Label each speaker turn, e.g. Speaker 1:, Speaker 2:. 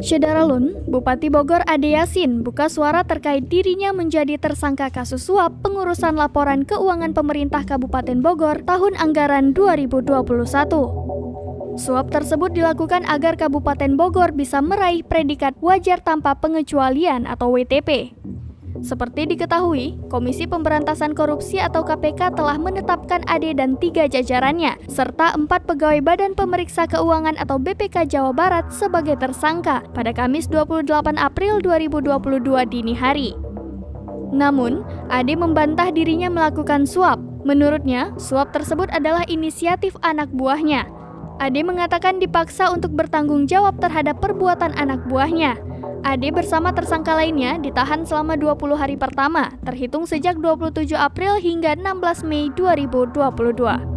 Speaker 1: Syederalun, Bupati Bogor Ade Yasin buka suara terkait dirinya menjadi tersangka kasus suap pengurusan laporan keuangan pemerintah Kabupaten Bogor tahun anggaran 2021. Suap tersebut dilakukan agar Kabupaten Bogor bisa meraih predikat wajar tanpa pengecualian atau WTP. Seperti diketahui, Komisi Pemberantasan Korupsi atau KPK telah menetapkan Ade dan 3 jajarannya, serta 4 pegawai Badan Pemeriksa Keuangan atau BPK Jawa Barat sebagai tersangka pada Kamis 28 April 2022 dini hari. Namun, Ade membantah dirinya melakukan suap. Menurutnya, suap tersebut adalah inisiatif anak buahnya. Ade mengatakan dipaksa untuk bertanggung jawab terhadap perbuatan anak buahnya. Ade bersama tersangka lainnya ditahan selama 20 hari pertama, terhitung sejak 27 April hingga 16 Mei 2022.